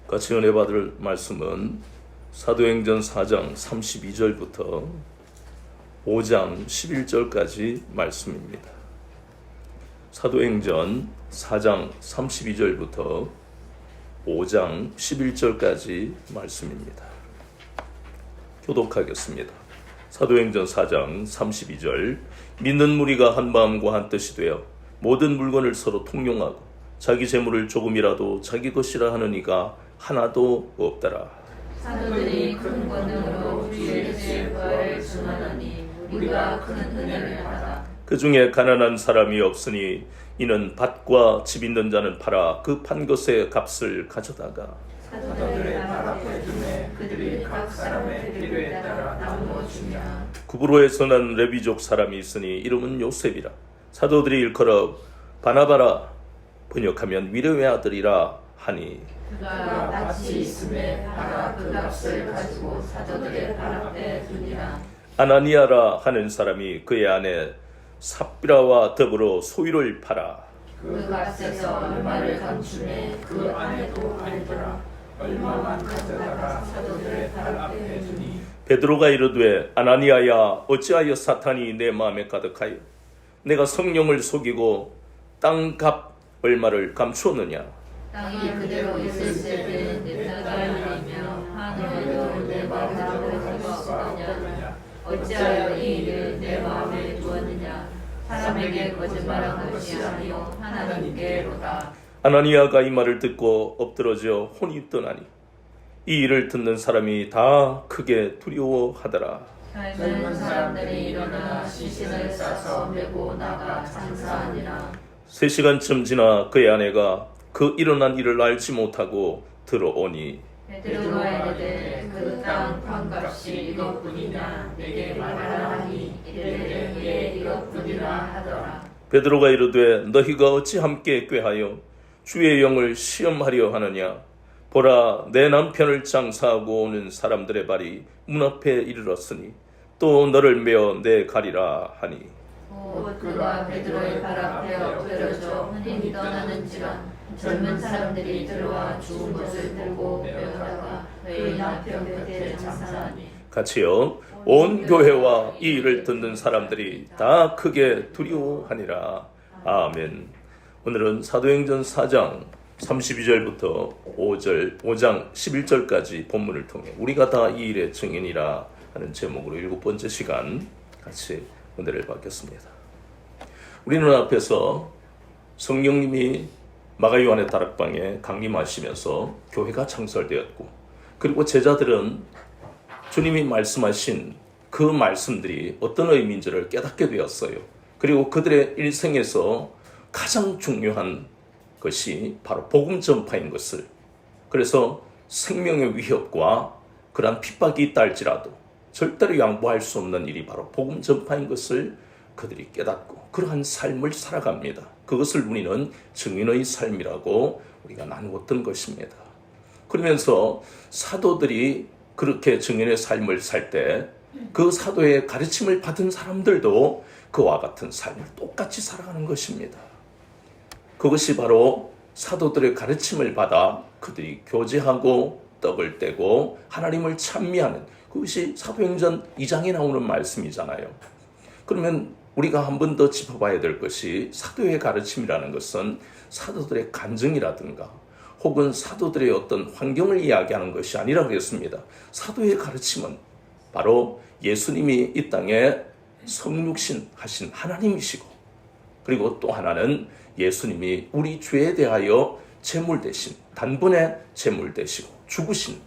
같이 은혜 받을 말씀은 사도행전 4장 32절부터 5장 11절까지 말씀입니다. 사도행전 4장 32절부터 5장 11절까지 말씀입니다. 교독하겠습니다. 사도행전 4장 32절. 믿는 무리가 한 마음과 한 뜻이 되어 모든 물건을 서로 통용하고 자기 재물을 조금이라도 자기 것이라 하는 이가 하나도 없더라. 사도들이 큰 권능으로 주의 예수의 부활을 증언하니 우리가 큰 은혜를 받아 그 중에 가난한 사람이 없으니 이는 밭과 집 있는 자는 팔아 그 판 것의 값을 가져다가 사도들의 발 앞에 두매 그들이 각 사람의 필요에 따라 나누어 주냐. 구브로에서 난 레위족 사람이 있으니 이름은 요셉이라. 사도들이 일컬어 바나바라, 번역하면 위로의 아들이라 하니 그가 밭이 있음에 팔아 그 값을 가지고 사도들의 발 앞에 두니라. 아나니아라 하는 사람이 그의 아내 삽비라와 더불어 소유를 팔아 그 값에서 얼마를 감추매 그 아내도 알더라. 얼마만 가져다가 사도들의 발 앞에 두니. 베드로가 이르되 아나니아야, 어찌하여 사탄이 내 마음에 가득하여 내가 성령을 속이고 땅값 얼마를 감추었느냐. 땅이 그대로 있을 때는 내 딸이며 하늘에도 내 마음을 할 수가 없느냐. 어찌하여 이 일을 내 마음에 두었느냐. 사람에게 거짓말한 것이 아니요 하나님께로다. 아나니아가 이 말을 듣고 엎드러져 혼이 떠나니 이 일을 듣는 사람이 다 크게 두려워하더라. 젊은 사람들이 일어나 시신을 싸서 메고 나가 장사하니라. 3시간쯤 지나 그의 아내가 그 일어난 일을 알지 못하고 들어오니 베드로가 이르되 그 땅 판값이 이것뿐이냐 내게 말하라 하니 이르되 예 이것뿐이라 하더라. 베드로가 이르되 너희가 어찌 함께 꾀하여 주의 영을 시험하려 하느냐. 보라, 내 남편을 장사하고 오는 사람들의 발이 문 앞에 이르렀으니 또 너를 메어 내 가리라 하니 곧 그가 베드로의 발 앞에 엎드려져 흔히 떠나는지라. 젊은 사람들이 들어와 죽은 것을 보고 메어다가 그의 남편 곁에 장사하니. 같이요. 온 교회와 이 일을 듣는 사람들이 다 크게 두려워하니라. 아멘. 오늘은 사도행전 4장 32절부터 5장 11절까지 본문을 통해 우리가 다 이 일의 증인이라 하는 제목으로 7번째 시간 같이 은혜를 받겠습니다. 우리는 앞에서 성령님이 마가 요한의 다락방에 강림하시면서 교회가 창설되었고, 그리고 제자들은 주님이 말씀하신 그 말씀들이 어떤 의미인지를 깨닫게 되었어요. 그리고 그들의 일생에서 가장 중요한 것이 바로 복음 전파인 것을, 그래서 생명의 위협과 그러한 핍박이 있다 할지라도 절대로 양보할 수 없는 일이 바로 복음 전파인 것을 그들이 깨닫고 그러한 삶을 살아갑니다. 그것을 우리는 증인의 삶이라고 우리가 나누었던 것입니다. 그러면서 사도들이 그렇게 증인의 삶을 살 때 그 사도의 가르침을 받은 사람들도 그와 같은 삶을 똑같이 살아가는 것입니다. 그것이 바로 사도들의 가르침을 받아 그들이 교제하고 떡을 떼고 하나님을 찬미하는, 그것이 사도행전 2장에 나오는 말씀이잖아요. 그러면 우리가 한 번 더 짚어봐야 될 것이, 사도의 가르침이라는 것은 사도들의 간증이라든가 혹은 사도들의 어떤 환경을 이야기하는 것이 아니라 그랬습니다. 사도의 가르침은 바로 예수님이 이 땅에 성육신 하신 하나님이시고, 그리고 또 하나는 예수님이 우리 죄에 대하여 제물 대신, 단번에 제물 되시고 죽으신,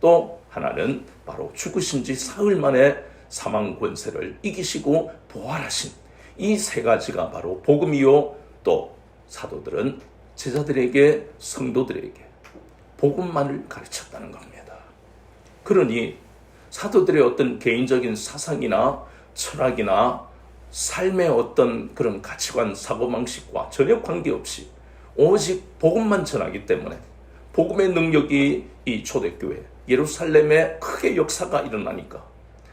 또 하나는 바로 죽으신 지 사흘 만에 사망 권세를 이기시고 부활하신, 이 세 가지가 바로 복음이요, 또 사도들은 제자들에게, 성도들에게 복음만을 가르쳤다는 겁니다. 그러니 사도들의 어떤 개인적인 사상이나 철학이나 삶의 어떤 그런 가치관, 사고방식과 전혀 관계없이 오직 복음만 전하기 때문에 복음의 능력이 이 초대교회 예루살렘에 크게 역사가 일어나니까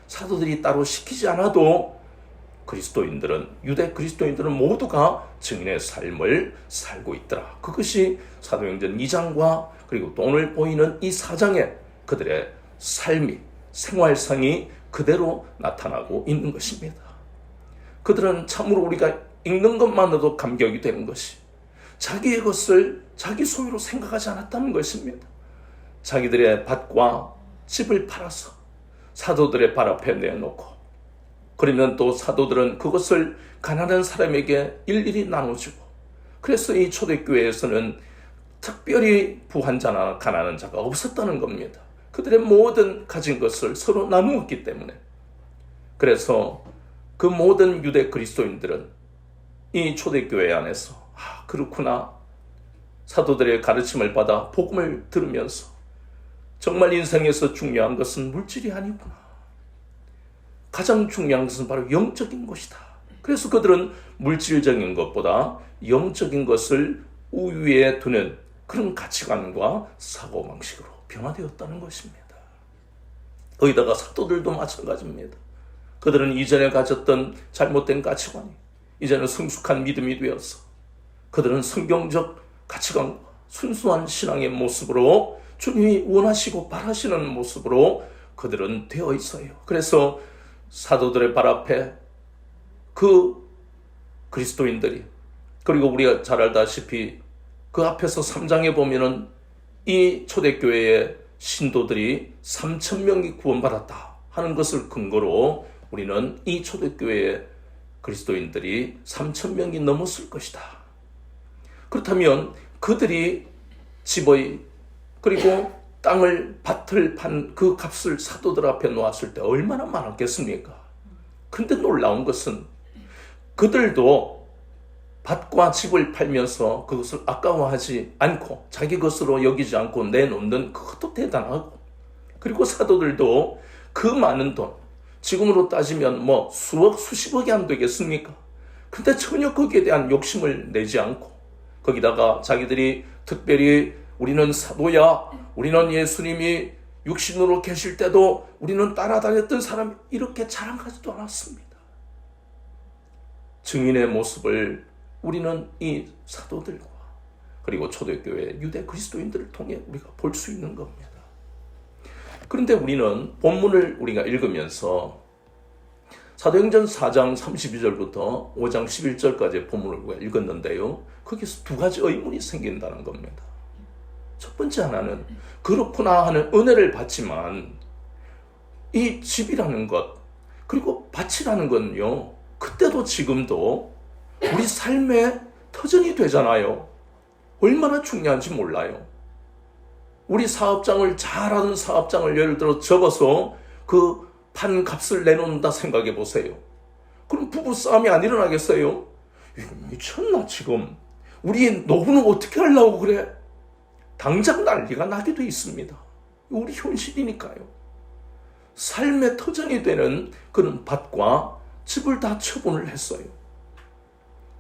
사도들이 따로 시키지 않아도 그리스도인들은, 유대 그리스도인들은 모두가 증인의 삶을 살고 있더라. 그것이 사도행전 2장과 그리고 또 오늘 보이는 이 4장에 그들의 삶이, 생활상이 그대로 나타나고 있는 것입니다. 그들은 참으로 우리가 읽는 것만으로도 감격이 되는 것이, 자기의 것을 자기 소유로 생각하지 않았다는 것입니다. 자기들의 밭과 집을 팔아서 사도들의 발 앞에 내놓고, 그러면 또 사도들은 그것을 가난한 사람에게 일일이 나눠주고, 그래서 이 초대교회에서는 특별히 부한 자나 가난한 자가 없었다는 겁니다. 그들의 모든 가진 것을 서로 나누었기 때문에. 그래서 그 모든 유대 그리스도인들은 이 초대교회 안에서 그렇구나, 사도들의 가르침을 받아 복음을 들으면서 정말 인생에서 중요한 것은 물질이 아니구나, 가장 중요한 것은 바로 영적인 것이다. 그래서 그들은 물질적인 것보다 영적인 것을 우위에 두는 그런 가치관과 사고방식으로 변화되었다는 것입니다. 거기다가 사도들도 마찬가지입니다. 그들은 이전에 가졌던 잘못된 가치관이 이제는 성숙한 믿음이 되어서 그들은 성경적 가치관과 순수한 신앙의 모습으로, 주님이 원하시고 바라시는 모습으로 그들은 되어 있어요. 그래서 사도들의 발 앞에 그 그리스도인들이, 그리고 우리가 잘 알다시피 그 앞에서 3장에 보면은 이 초대교회의 신도들이 3,000명이 구원받았다 하는 것을 근거로 우리는 이 초대교회의 그리스도인들이 3,000명이 넘었을 것이다. 그렇다면 그들이 집의 그리고 땅을, 밭을 판 그 값을 사도들 앞에 놓았을 때 얼마나 많았겠습니까? 근데 놀라운 것은 그들도 밭과 집을 팔면서 그것을 아까워하지 않고 자기 것으로 여기지 않고 내놓는 그것도 대단하고, 그리고 사도들도 그 많은 돈, 지금으로 따지면 뭐 수억 수십억이 안 되겠습니까? 근데 전혀 거기에 대한 욕심을 내지 않고, 거기다가 자기들이 특별히 우리는 사도야, 우리는 예수님이 육신으로 계실 때도 우리는 따라다녔던 사람, 이렇게 자랑하지도 않았습니다. 증인의 모습을 우리는 이 사도들과 그리고 초대교회 유대 그리스도인들을 통해 우리가 볼 수 있는 겁니다. 그런데 우리는 본문을 우리가 읽으면서 사도행전 4장 32절부터 5장 11절까지의 본문을 우리가 읽었는데요, 거기서 두 가지 의문이 생긴다는 겁니다. 첫 번째 하나는 그렇구나 하는 은혜를 받지만 이 집이라는 것 그리고 밭이라는 건요, 그때도 지금도 우리 삶의 터전이 되잖아요. 얼마나 중요한지 몰라요. 우리 사업장을 잘하는 사업장을 예를 들어 접어서 그 판 값을 내놓는다 생각해 보세요. 그럼 부부싸움이 안 일어나겠어요? 미쳤나 지금? 우리 노후는 어떻게 하려고 그래? 당장 난리가 나게 돼 있습니다. 우리 현실이니까요. 삶의 터전이 되는 그런 밭과 집을 다 처분을 했어요.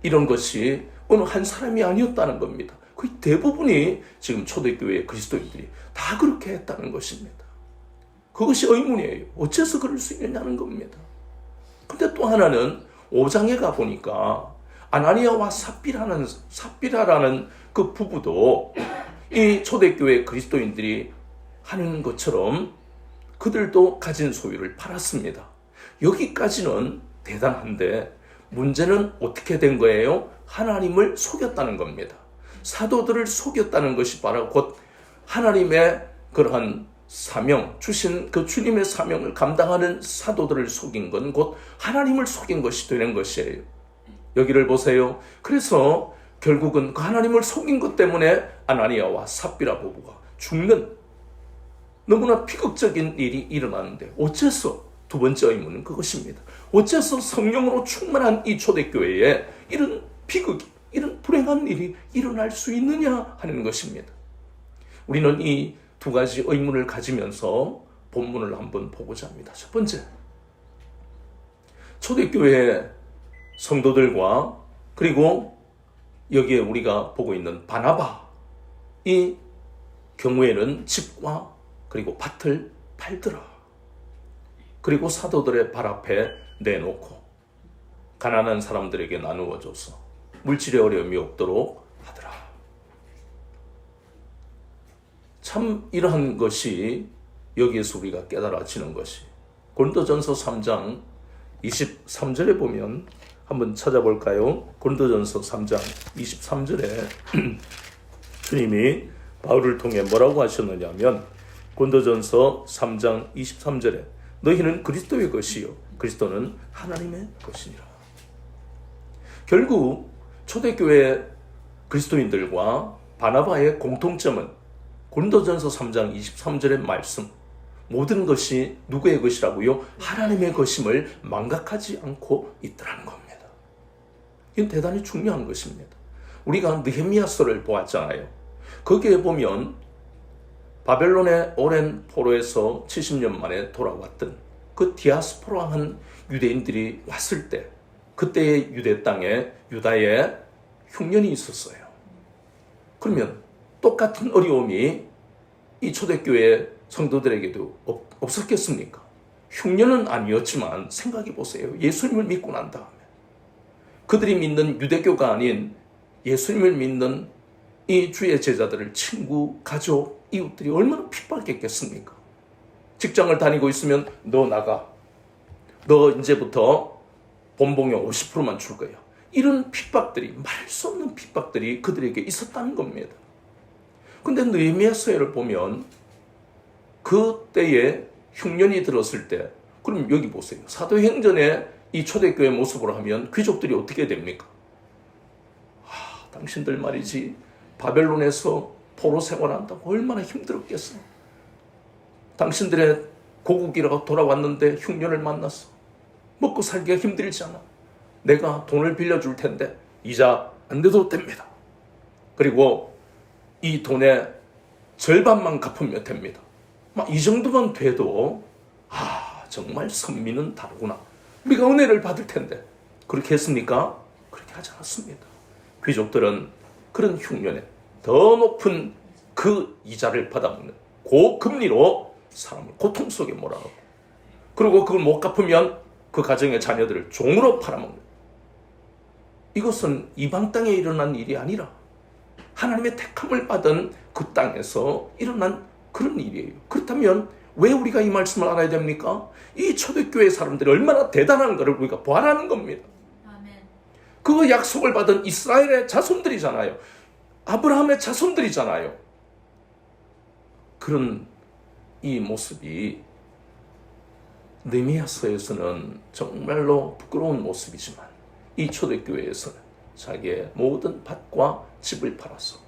이런 것이 어느 한 사람이 아니었다는 겁니다. 거의 대부분이 지금 초대교회 그리스도인들이 다 그렇게 했다는 것입니다. 그것이 의문이에요. 어째서 그럴 수 있느냐는 겁니다. 근데 또 하나는 5장에 가보니까 아나니아와 삽비라라는 그 부부도 이 초대교회 그리스도인들이 하는 것처럼 그들도 가진 소유를 팔았습니다. 여기까지는 대단한데 문제는 어떻게 된 거예요? 하나님을 속였다는 겁니다. 사도들을 속였다는 것이 바로 곧 하나님의 그러한 사명, 주신 그 주님의 사명을 감당하는 사도들을 속인 건 곧 하나님을 속인 것이 되는 것이에요. 여기를 보세요. 그래서 결국은 그 하나님을 속인 것 때문에 아나니아와 삽비라 부부가 죽는 너무나 비극적인 일이 일어나는데, 어째서? 두 번째 의문은 그것입니다. 어째서 성령으로 충만한 이 초대교회에 이런 비극이, 이런 불행한 일이 일어날 수 있느냐 하는 것입니다. 우리는 이 두 가지 의문을 가지면서 본문을 한번 보고자 합니다. 첫 번째, 초대교회 성도들과 그리고 여기에 우리가 보고 있는 바나바, 이 경우에는 집과 그리고 밭을 팔더라. 그리고 사도들의 발 앞에 내놓고 가난한 사람들에게 나누어 줘서 물질의 어려움이 없도록 하더라. 참 이러한 것이 여기에서 우리가 깨달아지는 것이 고린도전서 3장 23절에 보면 한번 찾아볼까요? 고린도전서 3장 23절에 주님이 바울을 통해 뭐라고 하셨느냐 하면 고린도전서 3장 23절에 너희는 그리스도의 것이요 그리스도는 하나님의 것이니라. 결국 초대교회 그리스도인들과 바나바의 공통점은 고린도전서 3장 23절의 말씀, 모든 것이 누구의 것이라고요? 하나님의 것임을 망각하지 않고 있더라는 겁니다. 이건 대단히 중요한 것입니다. 우리가 느헤미야서를 보았잖아요. 거기에 보면 바벨론의 오랜 포로에서 70년 만에 돌아왔던 그 디아스포라한 유대인들이 왔을 때 그때의 유대 땅에 유다에 흉년이 있었어요. 그러면 똑같은 어려움이 이 초대교회 성도들에게도 없었겠습니까? 흉년은 아니었지만 생각해 보세요. 예수님을 믿고 난 다음에 그들이 믿는 유대교가 아닌 예수님을 믿는 이 주의 제자들을 친구, 가족, 이웃들이 얼마나 핍박했겠습니까? 직장을 다니고 있으면 너 나가. 너 이제부터 본봉의 50%만 줄 거야. 이런 핍박들이, 말 수 없는 핍박들이 그들에게 있었다는 겁니다. 근데 느헤미야서를 보면 그때에 흉년이 들었을 때, 그럼 여기 보세요. 사도행전의 이 초대교회 모습으로 하면 귀족들이 어떻게 됩니까? 당신들 말이지 바벨론에서 포로 생활한다고 얼마나 힘들었겠어. 당신들의 고국이라고 돌아왔는데 흉년을 만났어. 먹고 살기가 힘들잖아. 내가 돈을 빌려줄 텐데 이자 안 내도 됩니다. 그리고 이 돈의 절반만 갚으면 됩니다. 막 이 정도만 돼도 정말 선민은 다르구나. 우리가 은혜를 받을 텐데 그렇게 했습니까? 그렇게 하지 않았습니다. 귀족들은 그런 흉년에 더 높은 그 이자를 받아먹는 고금리로 사람을 고통 속에 몰아넣고, 그리고 그걸 못 갚으면 그 가정의 자녀들을 종으로 팔아먹는, 이것은 이방 땅에 일어난 일이 아니라 하나님의 택함을 받은 그 땅에서 일어난 그런 일이에요. 그렇다면 왜 우리가 이 말씀을 알아야 됩니까? 이 초대교회 사람들이 얼마나 대단한 것을 우리가 보아라는 겁니다. 아멘. 그 약속을 받은 이스라엘의 자손들이잖아요. 아브라함의 자손들이잖아요. 그런 이 모습이 느헤미야서에서는 정말로 부끄러운 모습이지만 이 초대교회에서는 자기의 모든 밭과 집을 팔아서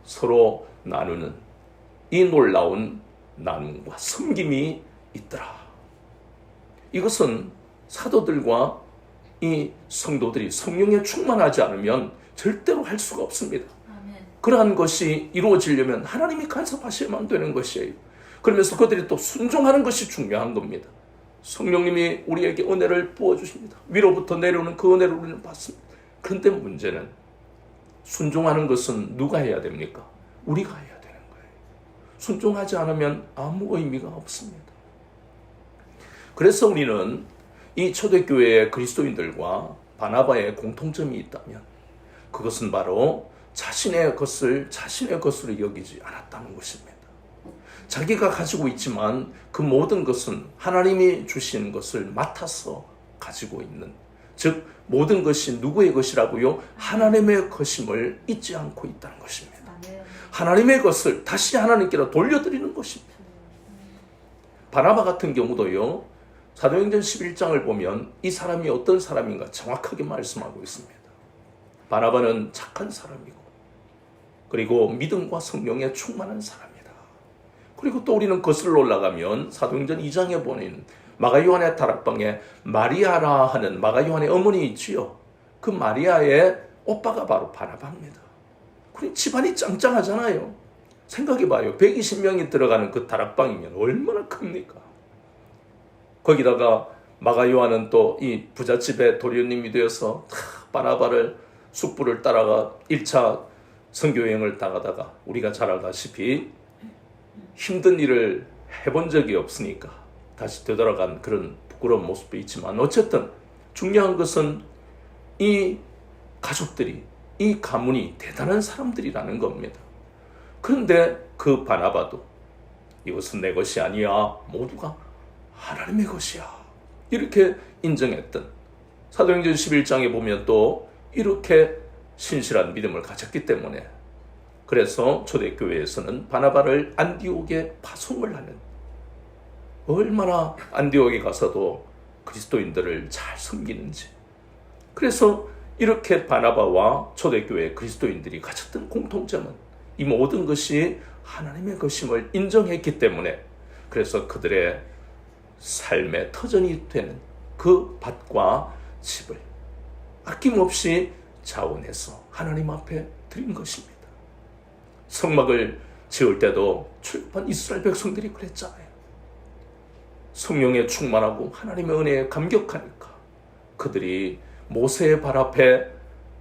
서로 나누는 이 놀라운 나눔과 섬김이 있더라. 이것은 사도들과 이 성도들이 성령에 충만하지 않으면 절대로 할 수가 없습니다. 아멘. 그러한 것이 이루어지려면 하나님이 간섭하셔야만 되는 것이에요. 그러면서 그들이 또 순종하는 것이 중요한 겁니다. 성령님이 우리에게 은혜를 부어주십니다. 위로부터 내려오는 그 은혜를 우리는 받습니다. 그런데 문제는 순종하는 것은 누가 해야 됩니까? 우리가 해야 되는 거예요. 순종하지 않으면 아무 의미가 없습니다. 그래서 우리는 이 초대교회의 그리스도인들과 바나바의 공통점이 있다면 그것은 바로 자신의 것으로 여기지 않았다는 것입니다. 자기가 가지고 있지만 그 모든 것은 하나님이 주신 것을 맡아서 가지고 있는, 즉 모든 것이 누구의 것이라고요? 하나님의 것임을 잊지 않고 있다는 것입니다. 하나님의 것을 다시 하나님께로 돌려드리는 것입니다. 바나바 같은 경우도요, 사도행전 11장을 보면 이 사람이 어떤 사람인가 정확하게 말씀하고 있습니다. 바나바는 착한 사람이고, 그리고 믿음과 성령에 충만한 사람이다. 그리고 또 우리는 거슬러 올라가면 사도행전 2장에 보는 마가요한의 다락방에 마리아라 하는 마가요한의 어머니 있지요. 그 마리아의 오빠가 바로 바나바입니다. 그리고 집안이 짱짱하잖아요. 생각해봐요. 120명이 들어가는 그 다락방이면 얼마나 큽니까? 거기다가 마가요한은 또 이 부잣집의 도련님이 되어서 바나바를 숙부를 따라가 1차 선교여행을 나가다가 우리가 잘 알다시피 힘든 일을 해본 적이 없으니까 다시 되돌아간 그런 부끄러운 모습도 있지만, 어쨌든 중요한 것은 이 가족들이, 이 가문이 대단한 사람들이라는 겁니다. 그런데 그 바나바도 이것은 내 것이 아니야, 모두가 하나님의 것이야, 이렇게 인정했던, 사도행전 11장에 보면 또 이렇게 신실한 믿음을 가졌기 때문에, 그래서 초대교회에서는 바나바를 안디옥에 파송을 하는, 얼마나 안디옥에 가서도 그리스도인들을 잘 섬기는지. 그래서 이렇게 바나바와 초대교회 그리스도인들이 가졌던 공통점은 이 모든 것이 하나님의 것임을 인정했기 때문에, 그래서 그들의 삶의 터전이 되는 그 밭과 집을 아낌없이 자원해서 하나님 앞에 드린 것입니다. 성막을 지을 때도 출애굽한 이스라엘 백성들이 그랬잖아요. 성령에 충만하고 하나님의 은혜에 감격하니까 그들이 모세의 발 앞에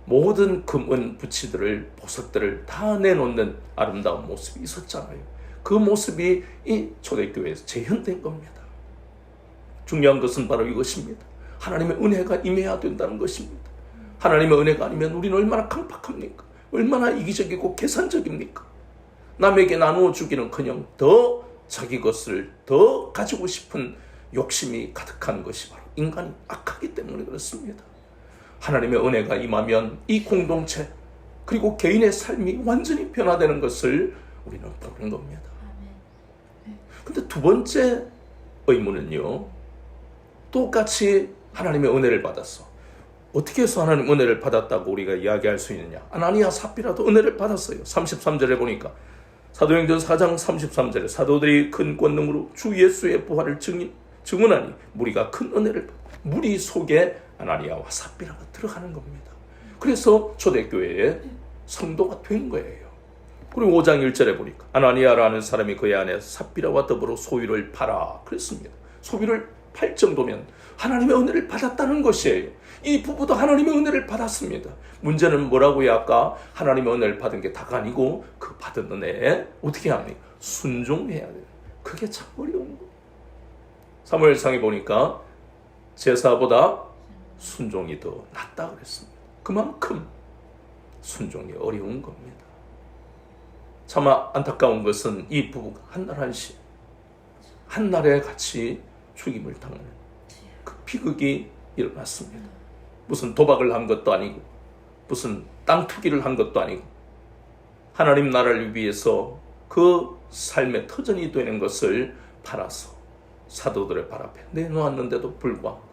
모든 금은 부치들을, 보석들을 다 내놓는 아름다운 모습이 있었잖아요. 그 모습이 이 초대교회에서 재현된 겁니다. 중요한 것은 바로 이것입니다. 하나님의 은혜가 임해야 된다는 것입니다. 하나님의 은혜가 아니면 우리는 얼마나 강팍합니까? 얼마나 이기적이고 계산적입니까? 남에게 나누어 주기는커녕 더 자기 것을 더 가지고 싶은 욕심이 가득한 것이 바로 인간이 악하기 때문에 그렇습니다. 하나님의 은혜가 임하면 이 공동체 그리고 개인의 삶이 완전히 변화되는 것을 우리는 보는 겁니다. 근데 두 번째 의문은요, 똑같이 하나님의 은혜를 받았어. 어떻게 해서 하나님 은혜를 받았다고 우리가 이야기할 수 있느냐? 아나니아 삽비라도 은혜를 받았어요. 33절에 보니까, 사도행전 4장 33절에 사도들이 큰 권능으로 주 예수의 부활을 증언하니 무리가 큰 은혜를 받고, 무리 속에 아나니아와 삽비라가 들어가는 겁니다. 그래서 초대교회의 성도가 된 거예요. 그리고 5장 1절에 보니까 아나니아라는 사람이 그의 아내 삽비라와 더불어 소유를 팔아 그랬습니다. 소유를 팔 정도면 하나님의 은혜를 받았다는 것이에요. 이 부부도 하나님의 은혜를 받았습니다. 문제는 뭐라고요? 아까 하나님의 은혜를 받은 게 다가 아니고 그 받은 은혜에 어떻게 합니까? 순종해야 돼요. 그게 참 어려운 거예요. 사무엘상에 보니까 제사보다 순종이 더 낫다 그랬습니다. 그만큼 순종이 어려운 겁니다. 차마 안타까운 것은 이 부부가 한날 한시 한날에 같이 죽임을 당하는 그 비극이 일어났습니다. 무슨 도박을 한 것도 아니고 무슨 땅 투기를 한 것도 아니고 하나님 나라를 위해서 그 삶의 터전이 되는 것을 팔아서 사도들의 발 앞에 내놓았는데도 불구하고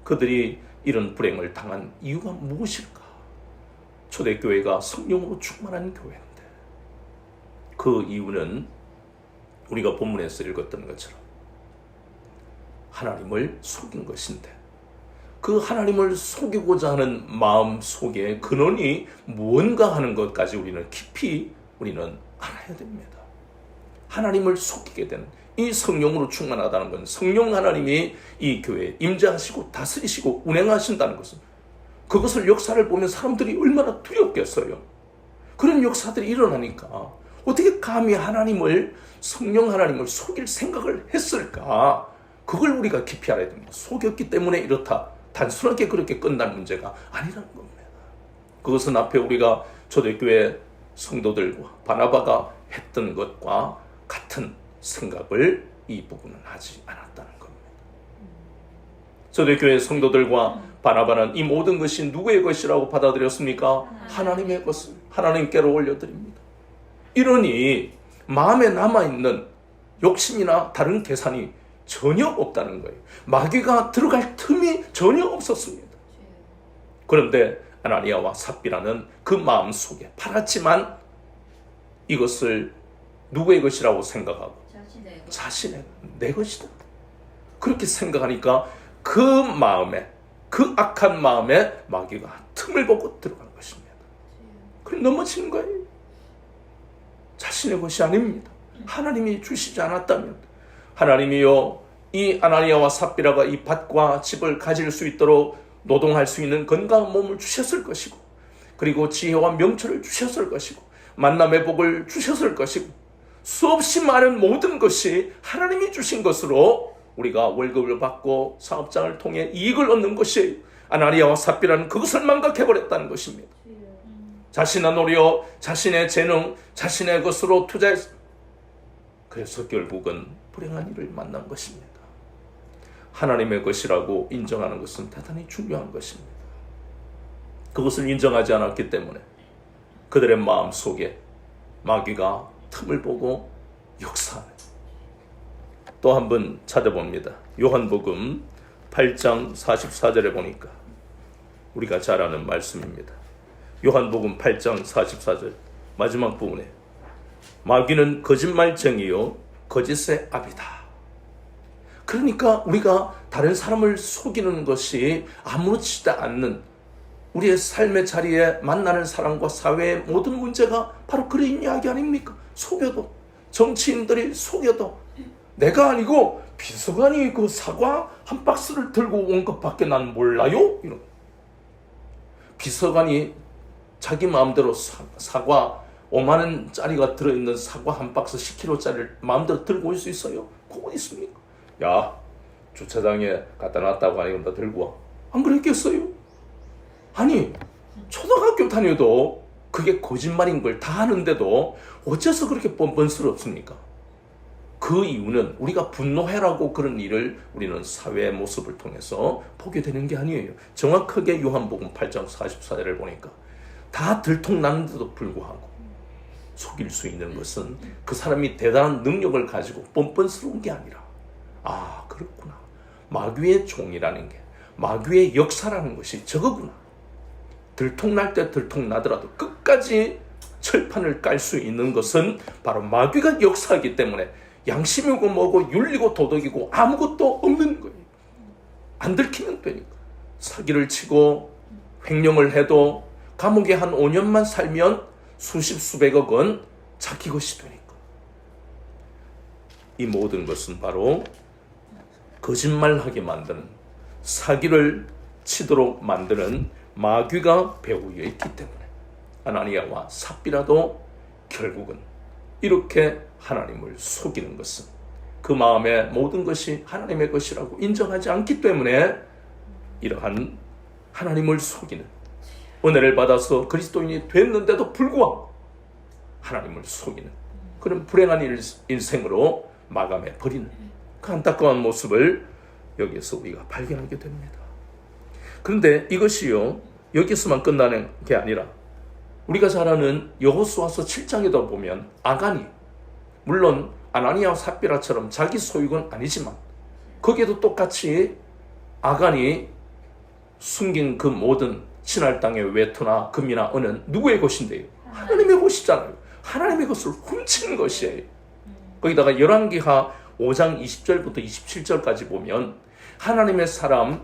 그들이 이런 불행을 당한 이유가 무엇일까? 초대교회가 성령으로 충만한 교회인데, 그 이유는 우리가 본문에서 읽었던 것처럼 하나님을 속인 것인데, 그 하나님을 속이고자 하는 마음 속에 근원이 무언가 하는 것까지 우리는 깊이 알아야 됩니다. 하나님을 속이게 되는 이 성령으로 충만하다는 건 성령 하나님이 이 교회에 임재하시고 다스리시고 운행하신다는 것은, 그것을 역사를 보면 사람들이 얼마나 두렵겠어요. 그런 역사들이 일어나니까 어떻게 감히 하나님을, 성령 하나님을 속일 생각을 했을까? 그걸 우리가 깊이 알아야 됩니다. 속였기 때문에 이렇다, 단순하게 그렇게 끝날 문제가 아니라는 겁니다. 그것은 앞에 우리가 초대교회 성도들과 바나바가 했던 것과 같은 생각을 이 부분은 하지 않았다는 겁니다. 초대교회 성도들과 바나바는 이 모든 것이 누구의 것이라고 받아들였습니까? 하나님의 것을 하나님께로 올려드립니다. 이러니 마음에 남아있는 욕심이나 다른 계산이 전혀 없다는 거예요. 마귀가 들어갈 틈이 전혀 없었습니다. 그런데 아나니아와 삽비라는 그 마음 속에 팔았지만 이것을 누구의 것이라고 생각하고 자신의 내 것이다 그렇게 생각하니까 그 마음에, 그 악한 마음에 마귀가 틈을 보고 들어간 것입니다. 그럼 넘어지는 거예요. 자신의 것이 아닙니다. 하나님이 주시지 않았다면, 하나님이요 이 아나니아와 삽비라가 이 밭과 집을 가질 수 있도록 노동할 수 있는 건강한 몸을 주셨을 것이고, 그리고 지혜와 명철을 주셨을 것이고, 만남의 복을 주셨을 것이고, 수없이 많은 모든 것이 하나님이 주신 것으로 우리가 월급을 받고 사업장을 통해 이익을 얻는 것이에요. 아나니아와 삽비라는 그것을 망각해버렸다는 것입니다. 자신의 노력, 자신의 재능, 자신의 것으로 투자해서 그래서 결국은 불행한 일을 만난 것입니다. 하나님의 것이라고 인정하는 것은 대단히 중요한 것입니다. 그것을 인정하지 않았기 때문에 그들의 마음 속에 마귀가 틈을 보고 역사하는. 또 한 번 찾아봅니다. 요한복음 8장 44절에 보니까 우리가 잘 아는 말씀입니다. 요한복음 8장 44절 마지막 부분에 마귀는 거짓말쟁이요 거짓의 아비다. 그러니까 우리가 다른 사람을 속이는 것이 아무렇지도 않는 우리의 삶의 자리에 만나는 사람과 사회의 모든 문제가 바로 그런 이야기 아닙니까? 속여도, 정치인들이 속여도 내가 아니고 비서관이 그 사과 한 박스를 들고 온 것밖에 난 몰라요? 이런. 비서관이 자기 마음대로 사과 5만 원짜리가 들어있는 사과 한 박스 10kg짜리를 마음대로 들고 올 수 있어요? 그거 있습니까? 야, 주차장에 갖다 놨다고 하니까 나 들고 와. 안 그랬겠어요? 아니, 초등학교 다녀도 그게 거짓말인 걸 다 아는데도 어째서 그렇게 뻔뻔스럽습니까? 그 이유는 우리가 분노해라고 그런 일을 우리는 사회의 모습을 통해서 보게 되는 게 아니에요. 정확하게 요한복음 8장 44절을 보니까 다 들통났는데도 불구하고 속일 수 있는 것은 그 사람이 대단한 능력을 가지고 뻔뻔스러운 게 아니라 아, 그렇구나. 마귀의 종이라는 게, 마귀의 역사라는 것이 저거구나. 들통날 때 들통나더라도 끝까지 철판을 깔 수 있는 것은 바로 마귀가 역사하기 때문에 양심이고 뭐고 윤리고 도덕이고 아무것도 없는 거예요. 안 들키면 되니까. 사기를 치고 횡령을 해도 감옥에 한 5년만 살면 수십 수백억 원 자기 것이 되니까. 이 모든 것은 바로 거짓말하게 만드는, 사기를 치도록 만드는 마귀가 배후에 있기 때문에 아나니아와 삽비라도 결국은 이렇게 하나님을 속이는 것은 그 마음의 모든 것이 하나님의 것이라고 인정하지 않기 때문에 이러한 하나님을 속이는, 은혜를 받아서 그리스도인이 됐는데도 불구하고 하나님을 속이는 그런 불행한 인생으로 마감해 버리는 그 안타까운 모습을 여기에서 우리가 발견하게 됩니다. 그런데 이것이요, 여기서만 끝나는 게 아니라 우리가 잘 아는 여호수아서 7장에도 보면 아간이, 물론 아나니아와 삽비라처럼 자기 소유는 아니지만 거기에도 똑같이 아간이 숨긴 그 모든 신할 땅의 외투나 금이나 은은 누구의 것인데요? 하나님의 것이잖아요. 하나님의 것을 훔친 것이에요. 거기다가 열왕기하 5장 20절부터 27절까지 보면 하나님의 사람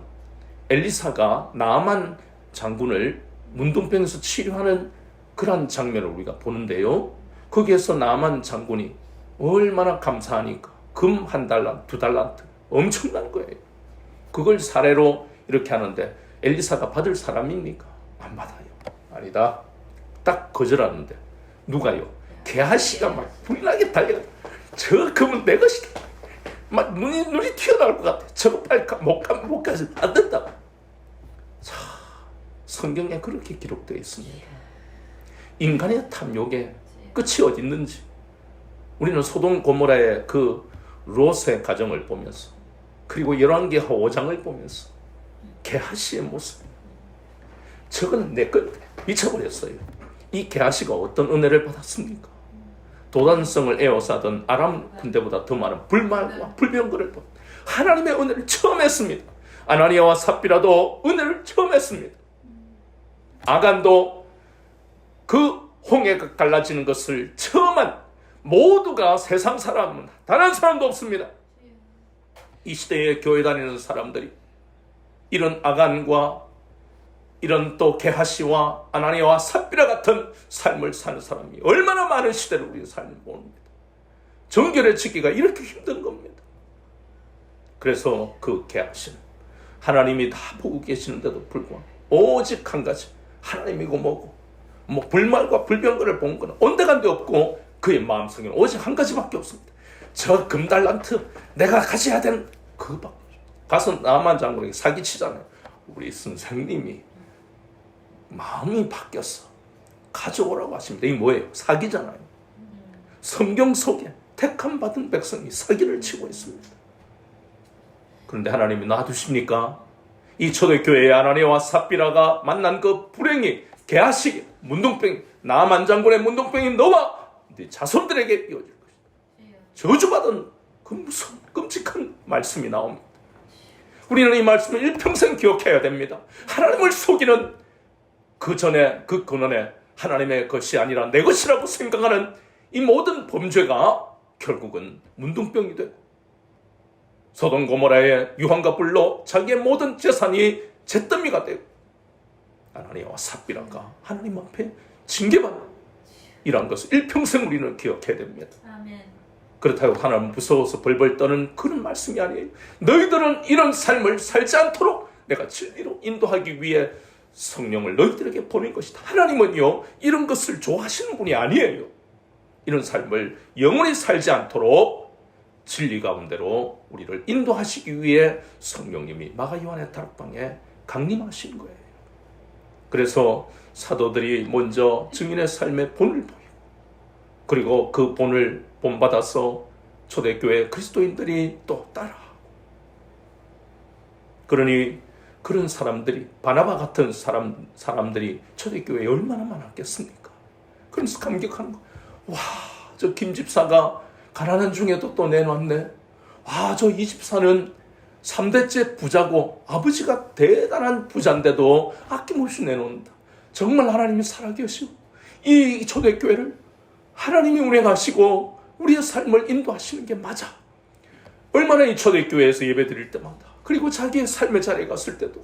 엘리사가 나아만 장군을 문둥병에서 치료하는 그런 장면을 우리가 보는데요. 거기에서 나아만 장군이 얼마나 감사하니까 금 1달란트, 2달란트 엄청난 거예요. 그걸 사례로 이렇게 하는데 엘리사가 받을 사람입니까? 안 받아요. 아니다. 딱 거절하는데 누가요? 게하시가 막 불나게 달려가. 저 금은 내 것이다. 막 눈이 튀어나올 것 같아. 저거 빨리 못 가서 안 된다. 자, 성경에 그렇게 기록되어 있습니다. 인간의 탐욕의 끝이 어디 있는지 우리는 소돔 고모라의 그 롯의 가정을 보면서, 그리고 열왕기하 5장을 보면서 게하시의 모습, 저건 내 건데 미쳐버렸어요. 이 게하시가 어떤 은혜를 받았습니까? 도단성을 에워싸던 아람 군대보다 더 많은 불말과 불병거를 본 하나님의 은혜를 처음 했습니다. 아나니아와 삽비라도 은혜를 처음 했습니다. 아간도 그 홍해가 갈라지는 것을 처음 한, 모두가 세상 사람은 다른 사람도 없습니다. 이 시대에 교회 다니는 사람들이 이런 아간과 이런 또 게하시와 아나니아와 삽비라 같은 삶을 사는 사람이 얼마나 많은 시대를 우리가 삶을 봅니다. 정결을 지키기가 이렇게 힘든 겁니다. 그래서 그 게하시는 하나님이 다 보고 계시는데도 불구하고 오직 한 가지, 하나님이고 뭐고 뭐 불말과 불병거를 본 거는 온데간데 없고 그의 마음속에는 오직 한 가지밖에 없습니다. 저 금달란트 내가 가져야 되는 그거밖에. 가서 나만 장군에게 사기치잖아요. 우리 선생님이 마음이 바뀌었어. 가져오라고 하십니다. 이게 뭐예요? 사기잖아요. 성경 속에 택함 받은 백성이 사기를 치고 있습니다. 그런데 하나님이 놔두십니까? 이 초대교회의 아나니아와 삽비라가 만난 그 불행이 개아시게 문둥병 나만 장군의 문둥병이 너와 네 자손들에게 이어질 것이다. 저주받은 그 무서운 끔찍한 말씀이 나옵니다. 우리는 이 말씀을 일평생 기억해야 됩니다. 하나님을 속이는 그 전에 그 근원에 하나님의 것이 아니라 내 것이라고 생각하는 이 모든 범죄가 결국은 문둥병이 되고 소돔 고모라의 유황과 불로 자기의 모든 재산이 잿더미가 되고 아나니아와 삽비라가 하나님 앞에 징계받는 이러한 것을 일평생 우리는 기억해야 됩니다. 아멘. 그렇다고 하나님 무서워서 벌벌 떠는 그런 말씀이 아니에요. 너희들은 이런 삶을 살지 않도록 내가 진리로 인도하기 위해 성령을 너희들에게 보낸 것이다. 하나님은요 이런 것을 좋아하시는 분이 아니에요. 이런 삶을 영원히 살지 않도록 진리 가운데로 우리를 인도하시기 위해 성령님이 마가 요한의 다락방에 강림하신 거예요. 그래서 사도들이 먼저 증인의 삶의 본을 보이고 그리고 그 본을 본받아서 초대교회 그리스도인들이 또 따라하고 그러니 그런 사람들이 바나바 같은 사람들이 초대교회에 얼마나 많았겠습니까? 그래서 감격하는 거. 와, 저 김 집사가 가난한 중에도 또 내놨네. 와, 저 이 집사는 3대째 부자고 아버지가 대단한 부자인데도 아낌없이 내놓는다. 정말 하나님이 살아계시고 이 초대교회를 하나님이 운행하시고 우리의 삶을 인도하시는 게 맞아. 얼마나 이 초대교회에서 예배 드릴 때마다 그리고 자기의 삶의 자리에 갔을 때도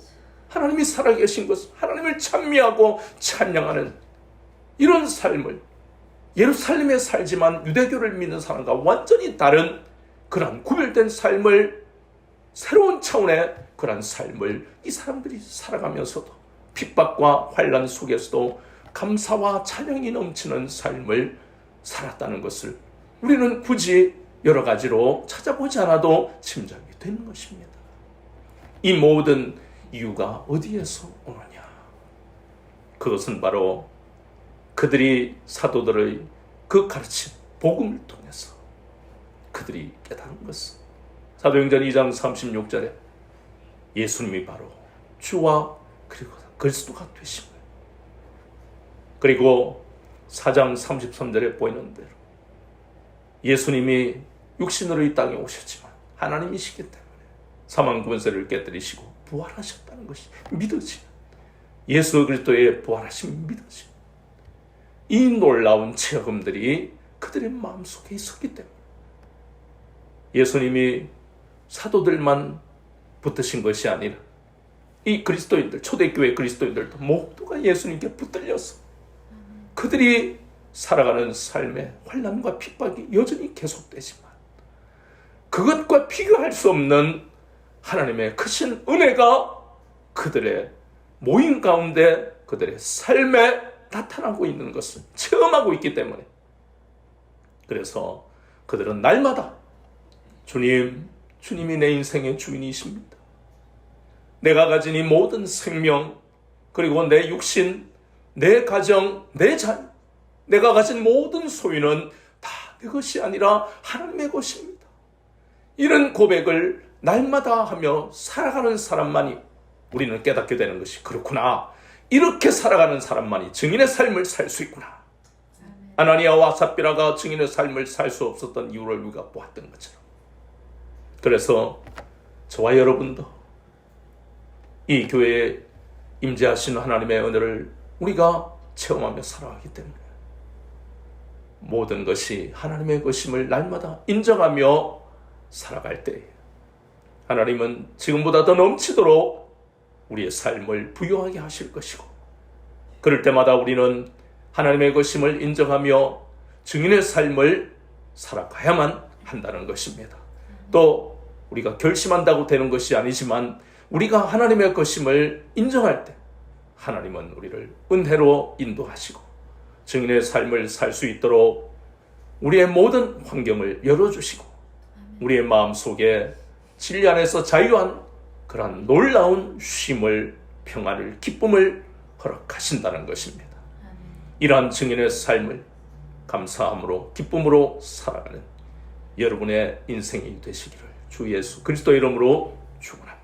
하나님이 살아계신 것을 하나님을 찬미하고 찬양하는 이런 삶을 예루살렘에 살지만 유대교를 믿는 사람과 완전히 다른 그런 구별된 삶을 새로운 차원의 그런 삶을 이 사람들이 살아가면서도 핍박과 환난 속에서도 감사와 찬양이 넘치는 삶을 살았다는 것을 우리는 굳이 여러 가지로 찾아보지 않아도 짐작이 되는 것입니다. 이 모든 이유가 어디에서 오느냐? 그것은 바로 그들이 사도들의 그 가르침, 복음을 통해서 그들이 깨달은 것은 사도행전 2장 36절에 예수님이 바로 주와 그리고 그리스도가 되심을 그리고 4장 33절에 보이는 대로 예수님이 육신으로 이 땅에 오셨지만 하나님이시기 때문에 사망 권세를 깨뜨리시고 부활하셨다는 것이 믿어지는 예수 그리스도의 부활하심이 믿어지는 이 놀라운 체험들이 그들의 마음속에 있었기 때문에 예수님이 사도들만 붙으신 것이 아니라 이 그리스도인들, 초대교회 그리스도인들도 모두가 예수님께 붙들려서 그들이 살아가는 삶의 환난과 핍박이 여전히 계속되지만 그것과 비교할 수 없는 하나님의 크신 은혜가 그들의 모임 가운데 그들의 삶에 나타나고 있는 것을 체험하고 있기 때문에 그래서 그들은 날마다 주님이 내 인생의 주인이십니다. 내가 가진 이 모든 생명 그리고 내 육신, 내 가정, 내 자녀 내가 가진 모든 소유는 다 내 것이 아니라 하나님의 것입니다. 이런 고백을 날마다 하며 살아가는 사람만이 우리는 깨닫게 되는 것이 그렇구나. 이렇게 살아가는 사람만이 증인의 삶을 살 수 있구나. 아나니아와 삽비라가 증인의 삶을 살 수 없었던 이유를 우리가 보았던 것처럼 그래서 저와 여러분도 이 교회에 임재하신 하나님의 은혜를 우리가 체험하며 살아가기 때문에 모든 것이 하나님의 것임을 날마다 인정하며 살아갈 때 하나님은 지금보다 더 넘치도록 우리의 삶을 부유하게 하실 것이고 그럴 때마다 우리는 하나님의 것임을 인정하며 증인의 삶을 살아가야만 한다는 것입니다. 또 우리가 결심한다고 되는 것이 아니지만 우리가 하나님의 것임을 인정할 때 하나님은 우리를 은혜로 인도하시고 증인의 삶을 살 수 있도록 우리의 모든 환경을 열어주시고 우리의 마음속에 진리 안에서 자유한 그러한 놀라운 쉼을, 평안을, 기쁨을 허락하신다는 것입니다. 이러한 증인의 삶을 감사함으로 기쁨으로 살아가는 여러분의 인생이 되시기를 주 예수 그리스도 이름으로 축원합니다.